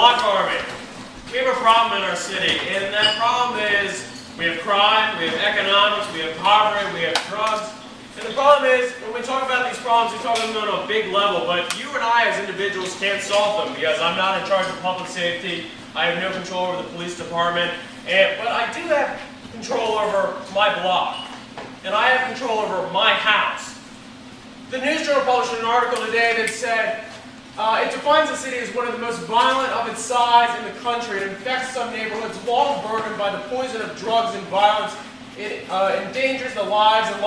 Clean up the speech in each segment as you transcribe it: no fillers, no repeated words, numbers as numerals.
Block army. We have a problem in our city, and that problem is we have crime, we have economics, we have poverty, we have drugs. And the problem is, when we talk about these problems, we talk about them on a big level, but you and I as individuals can't solve them because I'm not in charge of public safety. I have no control over the police department, but I do have control over my block, and I have control over my house. The News Journal published an article today that said it defines the city as one of the most violent of its size in the country. It infects some neighborhoods long burdened by the poison of drugs and violence. It endangers the lives and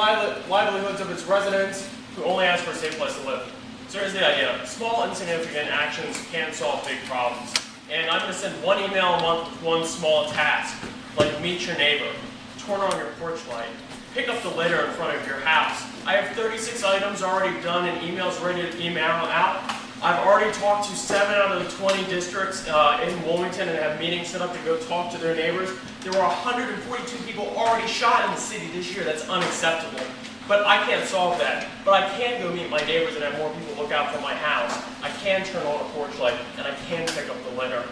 livelihoods of its residents who only ask for a safe place to live. So here's the idea. Small, insignificant actions can solve big problems. And I'm going to send one email a month with one small task, like meet your neighbor, turn on your porch light, pick up the litter in front of your house. I have 36 items already done and emails ready to email out. I've already talked to 7 out of the 20 districts in Wilmington and have meetings set up to go talk to their neighbors. There were 142 people already shot in the city this year. That's unacceptable. But I can't solve that. But I can go meet my neighbors and have more people look out for my house. I can turn on a porch light, and I can pick up the litter.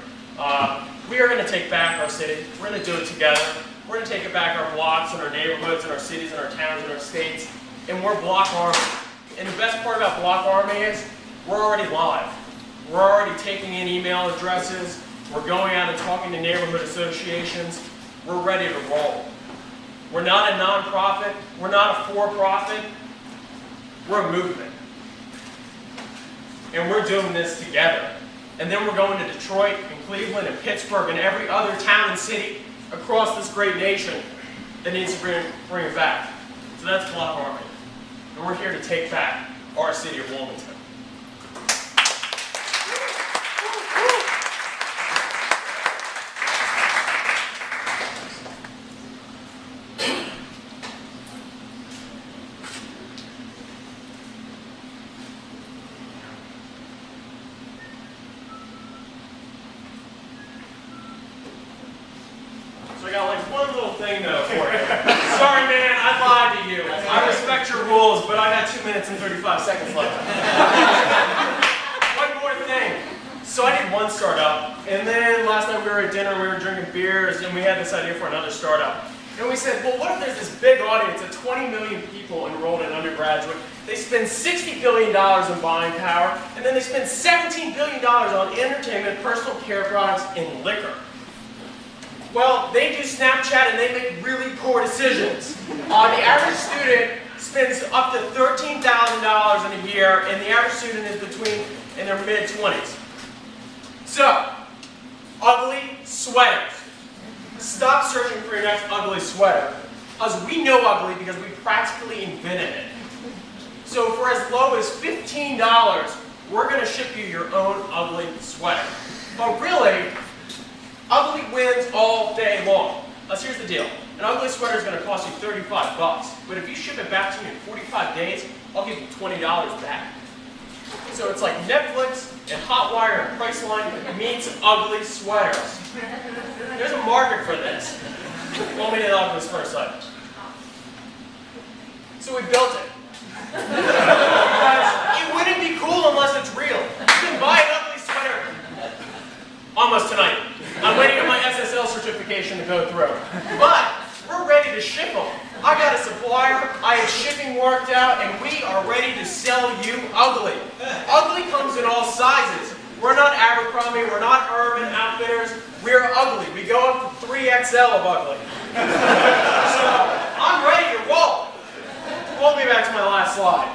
We are going to take back our city. We're going to do it together. We're going to take it back our blocks and our neighborhoods and our cities and our towns and our states. And we're Block Army. And the best part about Block Army is we're already live. We're already taking in email addresses. We're going out and talking to neighborhood associations. We're ready to roll. We're not a nonprofit. We're not a for-profit. We're a movement. And we're doing this together. And then we're going to Detroit and Cleveland and Pittsburgh and every other town and city across this great nation that needs to bring it back. So that's Block Army. And we're here to take back our city of Wilmington. So I got like one little thing though for you. Sorry man, I lied to you. I respect your rules, but I got 2 minutes and 35 seconds left. One more thing. So I did one startup, and then last night we were at dinner, we were drinking beers, and we had this idea for another startup. And we said, well, what if there's this big audience of 20 million people enrolled in undergraduate? They spend $60 billion in buying power, and then they spend $17 billion on entertainment, personal care products, and liquor. Well, they do Snapchat and they make really poor decisions. The average student spends up to $13,000 in a year, and the average student is in their mid-20s. So, ugly sweaters. Stop searching for your next ugly sweater, because we know ugly because we practically invented it. So for as low as $15, we're going to ship you your own ugly sweater. But really, ugly wins all day long. Here's the deal. An ugly sweater is going to cost you 35 bucks. But if you ship it back to me in 45 days, I'll give you $20 back. So it's like Netflix and Hotwire and Priceline meets ugly sweaters. There's a market for this. Want me to knock this first side? So we built it. Because it wouldn't be cool unless it's real. You can buy an ugly sweater almost tonight. I'm waiting on my SSL certification to go through. But we're ready to ship them. I got a supplier, I have shipping worked out, and we are ready to sell you ugly. Ugly comes in all sizes. We're not Abercrombie, we're not Urban Outfitters, we're ugly. We go up to 3XL of ugly. So, I'm ready to roll. We'll be back to my last slide.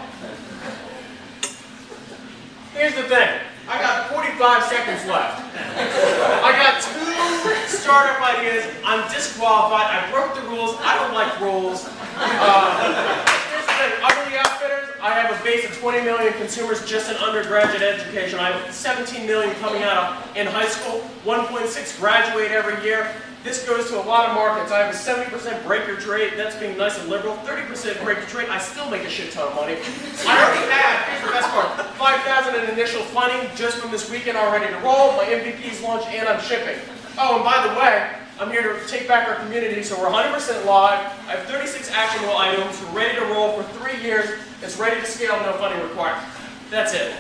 Here's the thing. I got 45 seconds left. I got 2 startup ideas. I'm disqualified. I broke the rules. I don't like rules. Here's the thing. Ugly Outfitters. I have a base of 20 million consumers just in undergraduate education. I have 17 million coming out in high school. 1.6 graduate every year. This goes to a lot of markets. I have a 70% breakage rate. That's being nice and liberal. 30% breakage rate. I still make a shit ton of money. I already have, here's the best part, 5,000 in initial funding just from this weekend already to roll. My MVP's launched and I'm shipping. Oh, and by the way, I'm here to take back our community, so we're 100% live. I have 36 actionable items. We're ready to roll for 3 years. It's ready to scale, no funding required. That's it.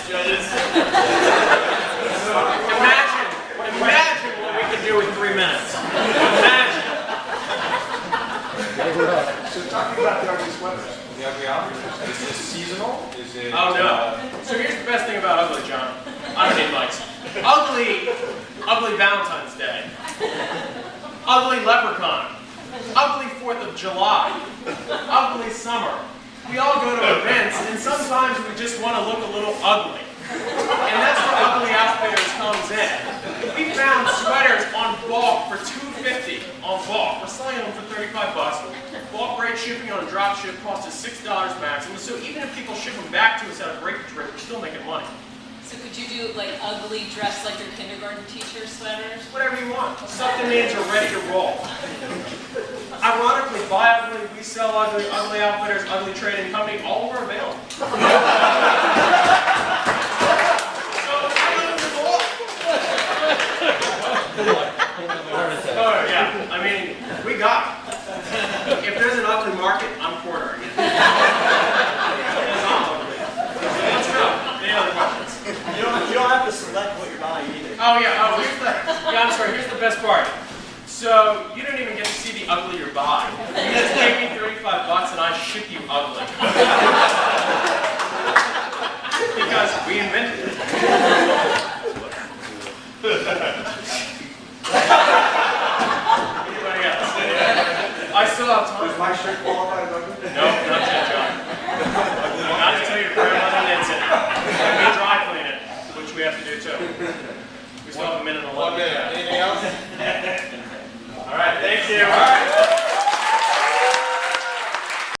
judges. Imagine what we can do in 3 minutes. Imagine. So talking about the ugly sweaters, the ugly outfits, is this seasonal? Is it? Oh no. So here's the best thing about ugly, John. I don't need mics. Ugly Valentine's Day. Ugly Leprechaun. Ugly 4th of July. Ugly summer. We all go to events, and sometimes we just want to look a little ugly. And that's where Ugly Outfitters comes in. We found sweaters on bulk for $2.50 on bulk. We're selling them for 35 bucks. Bulk rate shipping on a drop ship costs us $6 maximum. So even if people ship them back to us at a breakage rate, we're still making money. So could you do like ugly dressed like your kindergarten teacher sweaters? Whatever you want. Stuff that means you're ready to roll. Ironically, buy ugly, we sell ugly, Ugly Outfitters, Ugly Trading Company, all of them are available. Oh yeah, I mean, we got it. If there's an ugly market, I'm cornering it. Let's go. Any other questions? You don't have to select what you're buying either. Oh yeah, I'm sorry, here's the best part. So, you don't even get to see the ugly you're buying. You just pay me 35 bucks and I ship you ugly. Because we invented it. Anybody else? I still have time. Does my shirt qualify as ugly? No, not yet, John. Not until your grandmother knits it. We dry clean it, which we have to do too. We still have a minute and 11. 1 minute. Anything else?